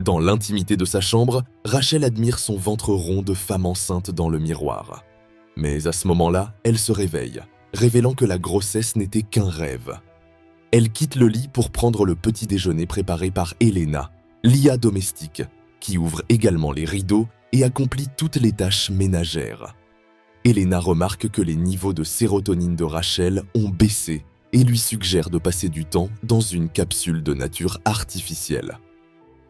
Dans l'intimité de sa chambre, Rachel admire son ventre rond de femme enceinte dans le miroir. Mais à ce moment-là, elle se réveille, révélant que la grossesse n'était qu'un rêve. Elle quitte le lit pour prendre le petit déjeuner préparé par Elena, l'IA domestique, qui ouvre également les rideaux et accomplit toutes les tâches ménagères. Elena remarque que les niveaux de sérotonine de Rachel ont baissé et lui suggère de passer du temps dans une capsule de nature artificielle.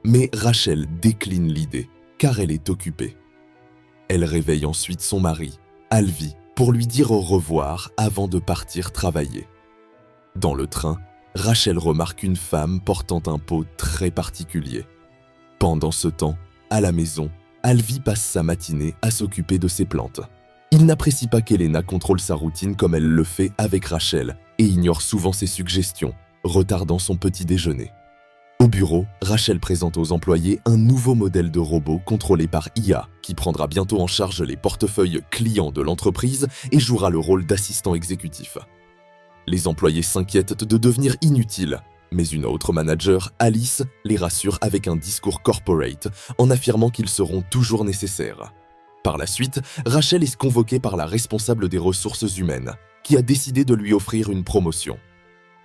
Mais Rachel décline l'idée, car elle est occupée. Elle réveille ensuite son mari, Alvi, pour lui dire au revoir avant de partir travailler. Dans le train, Rachel remarque une femme portant un pot très particulier. Pendant ce temps, à la maison, Alvi passe sa matinée à s'occuper de ses plantes. Il n'apprécie pas qu'Elena contrôle sa routine comme elle le fait avec Rachel et ignore souvent ses suggestions, retardant son petit déjeuner. Au bureau, Rachel présente aux employés un nouveau modèle de robot contrôlé par IA qui prendra bientôt en charge les portefeuilles clients de l'entreprise et jouera le rôle d'assistant exécutif. Les employés s'inquiètent de devenir inutiles, mais une autre manager, Alice, les rassure avec un discours corporate en affirmant qu'ils seront toujours nécessaires. Par la suite, Rachel est convoquée par la responsable des ressources humaines, qui a décidé de lui offrir une promotion.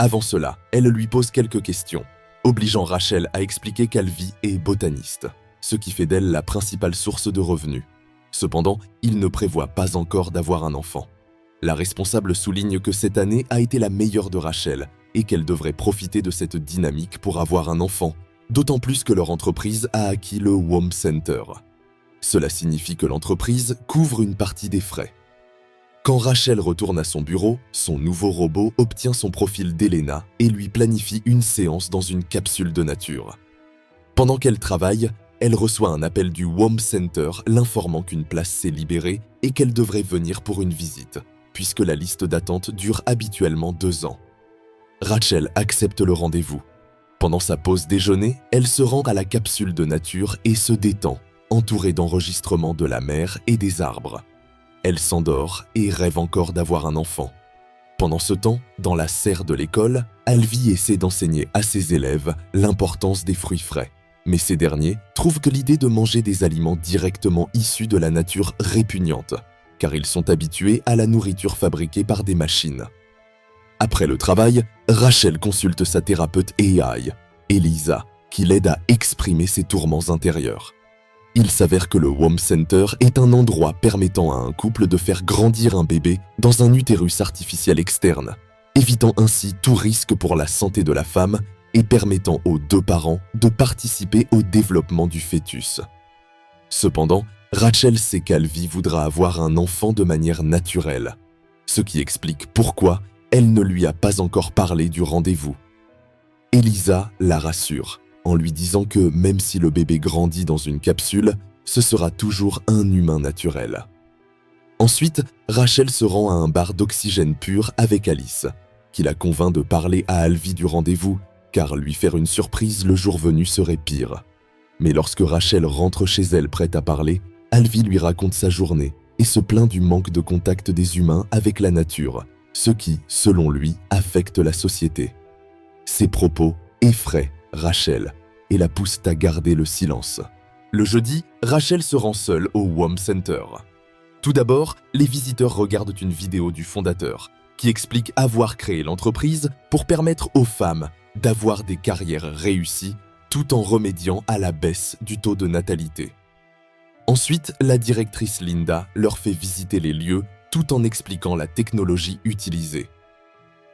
Avant cela, elle lui pose quelques questions, obligeant Rachel à expliquer qu'Alvi est botaniste, ce qui fait d'elle la principale source de revenus. Cependant, il ne prévoit pas encore d'avoir un enfant. La responsable souligne que cette année a été la meilleure de Rachel et qu'elle devrait profiter de cette dynamique pour avoir un enfant, d'autant plus que leur entreprise a acquis le Womb Center. Cela signifie que l'entreprise couvre une partie des frais. Quand Rachel retourne à son bureau, son nouveau robot obtient son profil d'Elena et lui planifie une séance dans une capsule de nature. Pendant qu'elle travaille, elle reçoit un appel du Womb Center l'informant qu'une place s'est libérée et qu'elle devrait venir pour une visite, puisque la liste d'attente dure habituellement 2 ans. Rachel accepte le rendez-vous. Pendant sa pause déjeuner, elle se rend à la capsule de nature et se détend, entourée d'enregistrements de la mer et des arbres. Elle s'endort et rêve encore d'avoir un enfant. Pendant ce temps, dans la serre de l'école, Alvi essaie d'enseigner à ses élèves l'importance des fruits frais. Mais ces derniers trouvent que l'idée de manger des aliments directement issus de la nature répugnante, car ils sont habitués à la nourriture fabriquée par des machines. Après le travail, Rachel consulte sa thérapeute AI, Elisa, qui l'aide à exprimer ses tourments intérieurs. Il s'avère que le Womb Center est un endroit permettant à un couple de faire grandir un bébé dans un utérus artificiel externe, évitant ainsi tout risque pour la santé de la femme et permettant aux 2 parents de participer au développement du fœtus. Cependant, Rachel sait qu'Alvi voudra avoir un enfant de manière naturelle, ce qui explique pourquoi elle ne lui a pas encore parlé du rendez-vous. Elisa la rassure, en lui disant que même si le bébé grandit dans une capsule, ce sera toujours un humain naturel. Ensuite, Rachel se rend à un bar d'oxygène pur avec Alice, qui la convainc de parler à Alvi du rendez-vous, car lui faire une surprise le jour venu serait pire. Mais lorsque Rachel rentre chez elle prête à parler, Alvi lui raconte sa journée et se plaint du manque de contact des humains avec la nature, ce qui, selon lui, affecte la société. Ces propos effraient Rachel et la poussent à garder le silence. Le jeudi, Rachel se rend seule au Womb Center. Tout d'abord, les visiteurs regardent une vidéo du fondateur qui explique avoir créé l'entreprise pour permettre aux femmes d'avoir des carrières réussies tout en remédiant à la baisse du taux de natalité. Ensuite, la directrice Linda leur fait visiter les lieux tout en expliquant la technologie utilisée.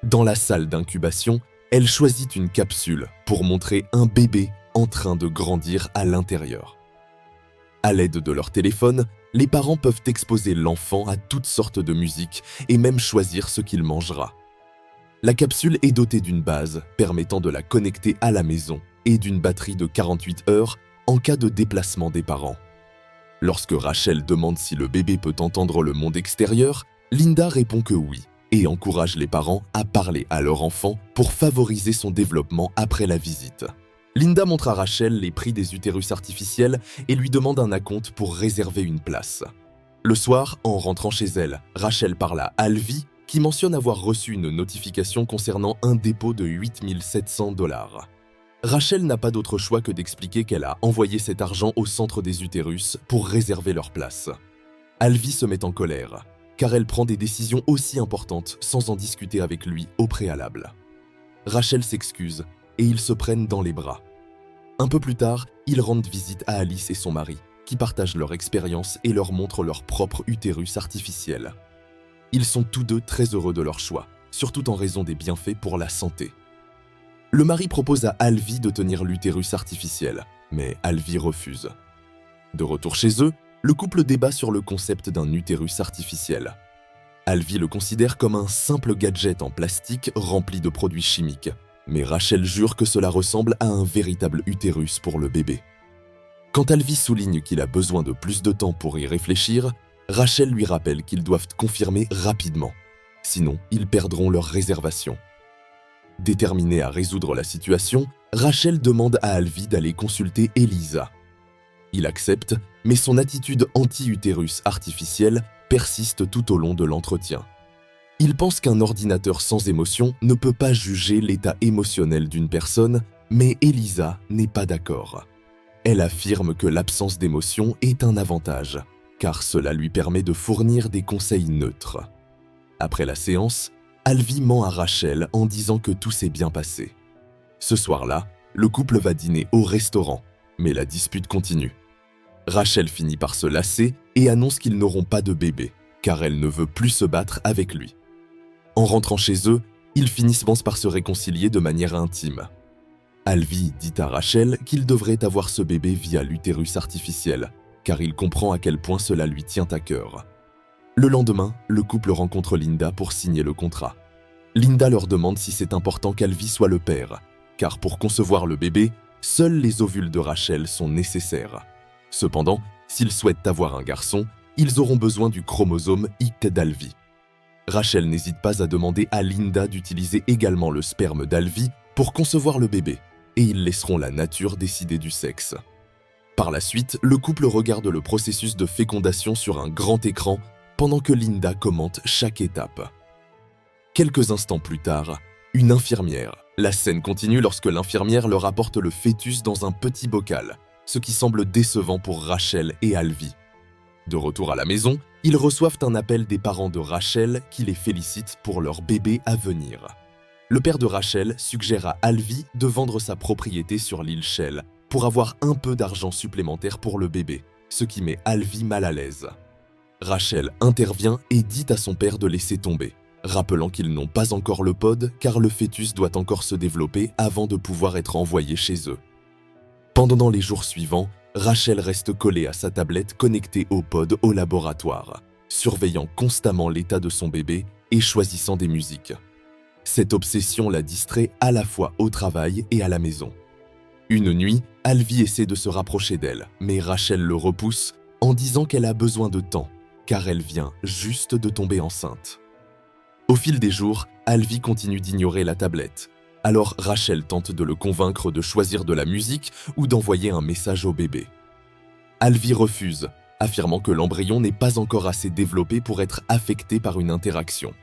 Dans la salle d'incubation, elle choisit une capsule pour montrer un bébé en train de grandir à l'intérieur. À l'aide de leur téléphone, les parents peuvent exposer l'enfant à toutes sortes de musique et même choisir ce qu'il mangera. La capsule est dotée d'une base permettant de la connecter à la maison et d'une batterie de 48 heures en cas de déplacement des parents. Lorsque Rachel demande si le bébé peut entendre le monde extérieur, Linda répond que oui et encourage les parents à parler à leur enfant pour favoriser son développement après la visite. Linda montre à Rachel les prix des utérus artificiels et lui demande un acompte pour réserver une place. Le soir, en rentrant chez elle, Rachel parle à Alvi qui mentionne avoir reçu une notification concernant un dépôt de $8 700. Rachel n'a pas d'autre choix que d'expliquer qu'elle a envoyé cet argent au centre des utérus pour réserver leur place. Alvi se met en colère, car elle prend des décisions aussi importantes sans en discuter avec lui au préalable. Rachel s'excuse et ils se prennent dans les bras. Un peu plus tard, ils rendent visite à Alice et son mari, qui partagent leur expérience et leur montrent leur propre utérus artificiel. Ils sont tous deux très heureux de leur choix, surtout en raison des bienfaits pour la santé. Le mari propose à Alvi de tenir l'utérus artificiel, mais Alvi refuse. De retour chez eux, le couple débat sur le concept d'un utérus artificiel. Alvi le considère comme un simple gadget en plastique rempli de produits chimiques, mais Rachel jure que cela ressemble à un véritable utérus pour le bébé. Quand Alvi souligne qu'il a besoin de plus de temps pour y réfléchir, Rachel lui rappelle qu'ils doivent confirmer rapidement, sinon ils perdront leur réservation. Déterminée à résoudre la situation, Rachel demande à Alvi d'aller consulter Elisa. Il accepte, mais son attitude anti-utérus artificiel persiste tout au long de l'entretien. Il pense qu'un ordinateur sans émotion ne peut pas juger l'état émotionnel d'une personne, mais Elisa n'est pas d'accord. Elle affirme que l'absence d'émotion est un avantage, car cela lui permet de fournir des conseils neutres. Après la séance, Alvi ment à Rachel en disant que tout s'est bien passé. Ce soir-là, le couple va dîner au restaurant, mais la dispute continue. Rachel finit par se lasser et annonce qu'ils n'auront pas de bébé, car elle ne veut plus se battre avec lui. En rentrant chez eux, ils finissent par se réconcilier de manière intime. Alvi dit à Rachel qu'il devrait avoir ce bébé via l'utérus artificiel, car il comprend à quel point cela lui tient à cœur. Le lendemain, le couple rencontre Linda pour signer le contrat. Linda leur demande si c'est important qu'Alvi soit le père, car pour concevoir le bébé, seuls les ovules de Rachel sont nécessaires. Cependant, s'ils souhaitent avoir un garçon, ils auront besoin du chromosome X d'Alvi. Rachel n'hésite pas à demander à Linda d'utiliser également le sperme d'Alvi pour concevoir le bébé, et ils laisseront la nature décider du sexe. Par la suite, le couple regarde le processus de fécondation sur un grand écran pendant que Linda commente chaque étape. Quelques instants plus tard, une infirmière. La scène continue lorsque l'infirmière leur apporte le fœtus dans un petit bocal, ce qui semble décevant pour Rachel et Alvi. De retour à la maison, ils reçoivent un appel des parents de Rachel qui les félicitent pour leur bébé à venir. Le père de Rachel suggère à Alvi de vendre sa propriété sur l'île Shell pour avoir un peu d'argent supplémentaire pour le bébé, ce qui met Alvi mal à l'aise. Rachel intervient et dit à son père de laisser tomber, rappelant qu'ils n'ont pas encore le pod car le fœtus doit encore se développer avant de pouvoir être envoyé chez eux. Pendant les jours suivants, Rachel reste collée à sa tablette connectée au pod au laboratoire, surveillant constamment l'état de son bébé et choisissant des musiques. Cette obsession la distrait à la fois au travail et à la maison. Une nuit, Alvi essaie de se rapprocher d'elle, mais Rachel le repousse en disant qu'elle a besoin de temps, car elle vient juste de tomber enceinte. Au fil des jours, Alvi continue d'ignorer la tablette. Alors Rachel tente de le convaincre de choisir de la musique ou d'envoyer un message au bébé. Alvi refuse, affirmant que l'embryon n'est pas encore assez développé pour être affecté par une interaction.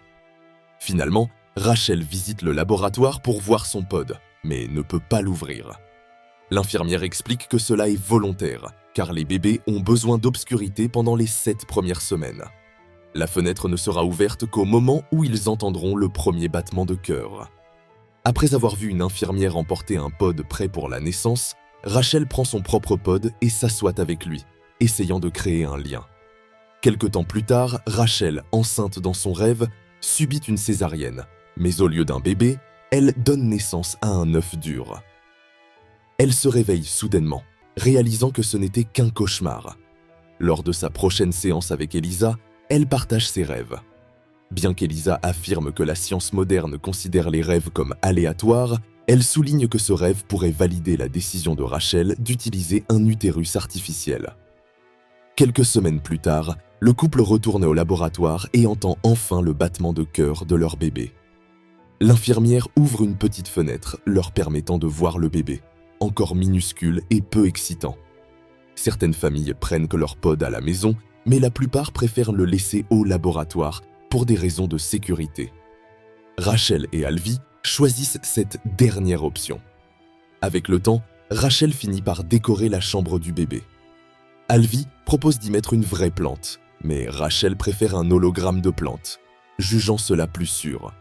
Finalement, Rachel visite le laboratoire pour voir son pod, mais ne peut pas l'ouvrir. L'infirmière explique que cela est volontaire, car les bébés ont besoin d'obscurité pendant les 7 premières semaines. La fenêtre ne sera ouverte qu'au moment où ils entendront le premier battement de cœur. Après avoir vu une infirmière emporter un pod prêt pour la naissance, Rachel prend son propre pod et s'assoit avec lui, essayant de créer un lien. Quelque temps plus tard, Rachel, enceinte dans son rêve, subit une césarienne, mais au lieu d'un bébé, elle donne naissance à un œuf dur. Elle se réveille soudainement, réalisant que ce n'était qu'un cauchemar. Lors de sa prochaine séance avec Elisa, elle partage ses rêves. Bien qu'Elisa affirme que la science moderne considère les rêves comme aléatoires, elle souligne que ce rêve pourrait valider la décision de Rachel d'utiliser un utérus artificiel. Quelques semaines plus tard, le couple retourne au laboratoire et entend enfin le battement de cœur de leur bébé. L'infirmière ouvre une petite fenêtre, leur permettant de voir le bébé, encore minuscule et peu excitant. Certaines familles prennent que leur pod à la maison, mais la plupart préfèrent le laisser au laboratoire pour des raisons de sécurité. Rachel et Alvi choisissent cette dernière option. Avec le temps, Rachel finit par décorer la chambre du bébé. Alvi propose d'y mettre une vraie plante, mais Rachel préfère un hologramme de plante, jugeant cela plus sûr.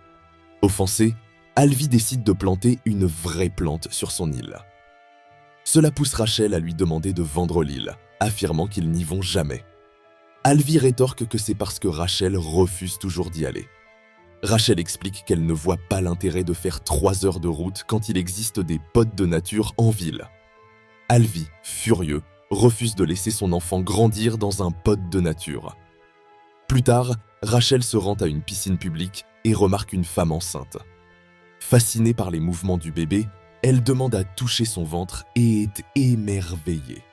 Offensée, Alvi décide de planter une vraie plante sur son île. Cela pousse Rachel à lui demander de vendre l'île, affirmant qu'ils n'y vont jamais. Alvi rétorque que c'est parce que Rachel refuse toujours d'y aller. Rachel explique qu'elle ne voit pas l'intérêt de faire 3 heures de route quand il existe des pods de nature en ville. Alvi, furieux, refuse de laisser son enfant grandir dans un pod de nature. Plus tard, Rachel se rend à une piscine publique et remarque une femme enceinte. Fascinée par les mouvements du bébé, elle demande à toucher son ventre et est émerveillée.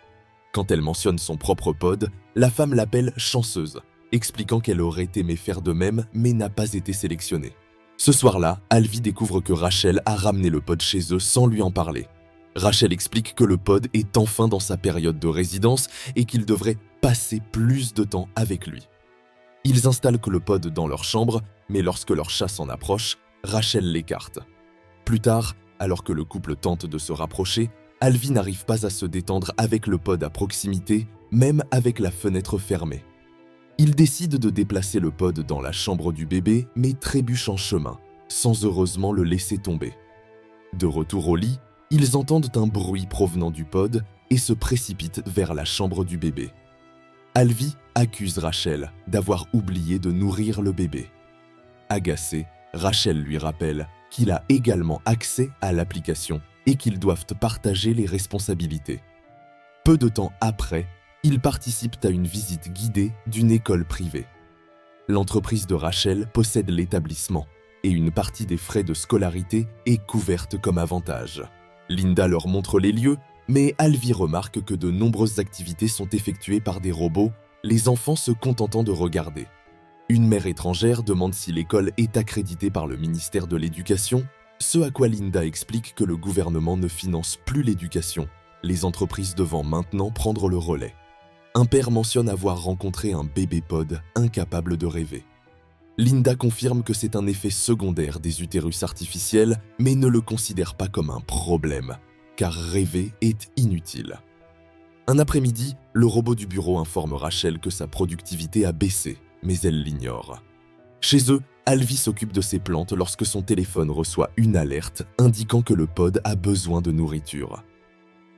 Quand elle mentionne son propre pod, la femme l'appelle chanceuse, expliquant qu'elle aurait aimé faire de même mais n'a pas été sélectionnée. Ce soir-là, Alvi découvre que Rachel a ramené le pod chez eux sans lui en parler. Rachel explique que le pod est enfin dans sa période de résidence et qu'il devrait passer plus de temps avec lui. Ils installent le pod dans leur chambre, mais lorsque leur chat s'en approche, Rachel l'écarte. Plus tard, alors que le couple tente de se rapprocher, Alvi n'arrive pas à se détendre avec le pod à proximité, même avec la fenêtre fermée. Il décide de déplacer le pod dans la chambre du bébé, mais trébuche en chemin, sans heureusement le laisser tomber. De retour au lit, ils entendent un bruit provenant du pod et se précipitent vers la chambre du bébé. Alvi accuse Rachel d'avoir oublié de nourrir le bébé. Agacée, Rachel lui rappelle qu'il a également accès à l'application et qu'ils doivent partager les responsabilités. Peu de temps après, ils participent à une visite guidée d'une école privée. L'entreprise de Rachel possède l'établissement et une partie des frais de scolarité est couverte comme avantage. Linda leur montre les lieux, mais Alvi remarque que de nombreuses activités sont effectuées par des robots, les enfants se contentant de regarder. Une mère étrangère demande si l'école est accréditée par le ministère de l'Éducation, ce à quoi Linda explique que le gouvernement ne finance plus l'éducation, les entreprises devant maintenant prendre le relais. Un père mentionne avoir rencontré un bébé pod incapable de rêver. Linda confirme que c'est un effet secondaire des utérus artificiels, mais ne le considère pas comme un problème, car rêver est inutile. Un après-midi, le robot du bureau informe Rachel que sa productivité a baissé, mais elle l'ignore. Chez eux, Alvi s'occupe de ses plantes lorsque son téléphone reçoit une alerte indiquant que le pod a besoin de nourriture.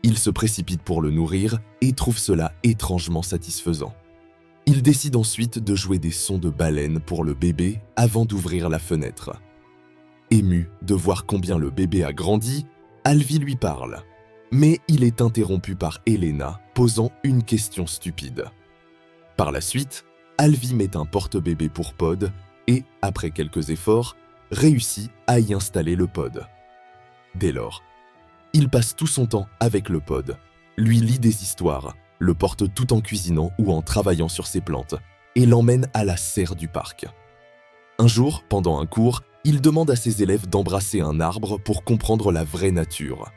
Il se précipite pour le nourrir et trouve cela étrangement satisfaisant. Il décide ensuite de jouer des sons de baleine pour le bébé avant d'ouvrir la fenêtre. Ému de voir combien le bébé a grandi, Alvi lui parle. Mais il est interrompu par Elena, posant une question stupide. Par la suite, Alvi met un porte-bébé pour pod et, après quelques efforts, réussit à y installer le pod. Dès lors, il passe tout son temps avec le pod, lui lit des histoires, le porte tout en cuisinant ou en travaillant sur ses plantes, et l'emmène à la serre du parc. Un jour, pendant un cours, il demande à ses élèves d'embrasser un arbre pour comprendre la vraie nature.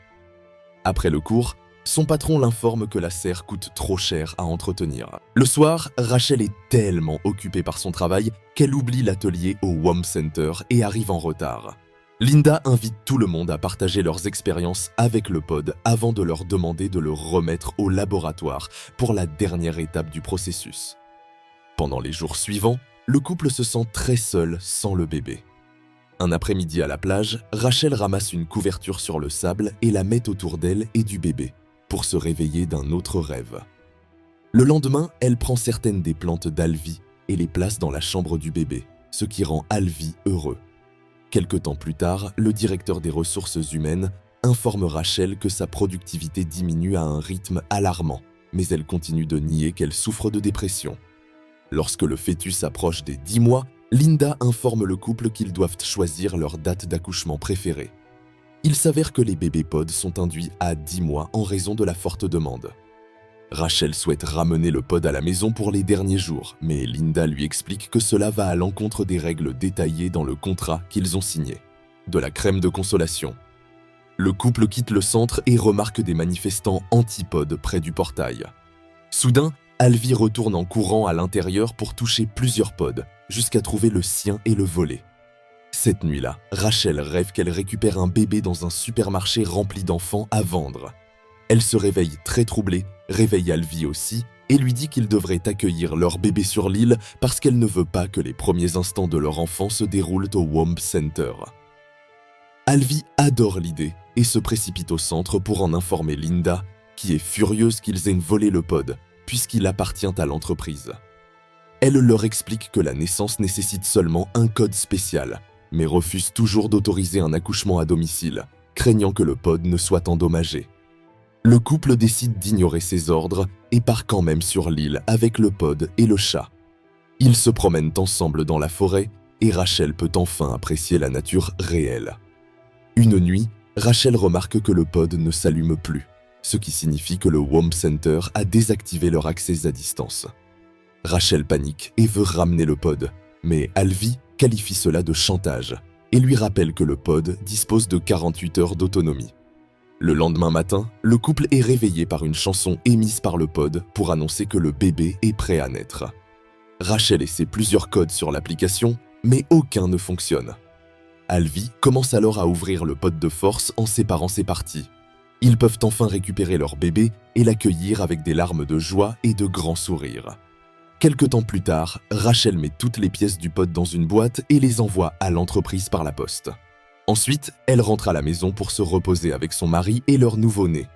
Après le cours, son patron l'informe que la serre coûte trop cher à entretenir. Le soir, Rachel est tellement occupée par son travail qu'elle oublie l'atelier au WOM Center et arrive en retard. Linda invite tout le monde à partager leurs expériences avec le pod avant de leur demander de le remettre au laboratoire pour la dernière étape du processus. Pendant les jours suivants, le couple se sent très seul sans le bébé. Un après-midi à la plage, Rachel ramasse une couverture sur le sable et la met autour d'elle et du bébé, pour se réveiller d'un autre rêve. Le lendemain, elle prend certaines des plantes d'Alvi et les place dans la chambre du bébé, ce qui rend Alvi heureux. Quelque temps plus tard, le directeur des ressources humaines informe Rachel que sa productivité diminue à un rythme alarmant, mais elle continue de nier qu'elle souffre de dépression. Lorsque le fœtus approche des 10 mois, Linda informe le couple qu'ils doivent choisir leur date d'accouchement préférée. Il s'avère que les bébés pods sont induits à 10 mois en raison de la forte demande. Rachel souhaite ramener le pod à la maison pour les derniers jours, mais Linda lui explique que cela va à l'encontre des règles détaillées dans le contrat qu'ils ont signé. De la crème de consolation. Le couple quitte le centre et remarque des manifestants anti-pod près du portail. Soudain, Alvi retourne en courant à l'intérieur pour toucher plusieurs pods, jusqu'à trouver le sien et le voler. Cette nuit-là, Rachel rêve qu'elle récupère un bébé dans un supermarché rempli d'enfants à vendre. Elle se réveille très troublée, réveille Alvi aussi, et lui dit qu'ils devraient accueillir leur bébé sur l'île parce qu'elle ne veut pas que les premiers instants de leur enfant se déroulent au Womb Center. Alvi adore l'idée et se précipite au centre pour en informer Linda, qui est furieuse qu'ils aient volé le pod, puisqu'il appartient à l'entreprise. Elle leur explique que la naissance nécessite seulement un code spécial, mais refuse toujours d'autoriser un accouchement à domicile, craignant que le pod ne soit endommagé. Le couple décide d'ignorer ses ordres et part quand même sur l'île avec le pod et le chat. Ils se promènent ensemble dans la forêt et Rachel peut enfin apprécier la nature réelle. Une nuit, Rachel remarque que le pod ne s'allume plus, ce qui signifie que le Womb Center a désactivé leur accès à distance. Rachel panique et veut ramener le pod, mais Alvi qualifie cela de chantage et lui rappelle que le pod dispose de 48 heures d'autonomie. Le lendemain matin, le couple est réveillé par une chanson émise par le pod pour annoncer que le bébé est prêt à naître. Rachel essaie plusieurs codes sur l'application, mais aucun ne fonctionne. Alvi commence alors à ouvrir le pod de force en séparant ses parties. Ils peuvent enfin récupérer leur bébé et l'accueillir avec des larmes de joie et de grands sourires. Quelque temps plus tard, Rachel met toutes les pièces du pod dans une boîte et les envoie à l'entreprise par la poste. Ensuite, elle rentre à la maison pour se reposer avec son mari et leur nouveau-né.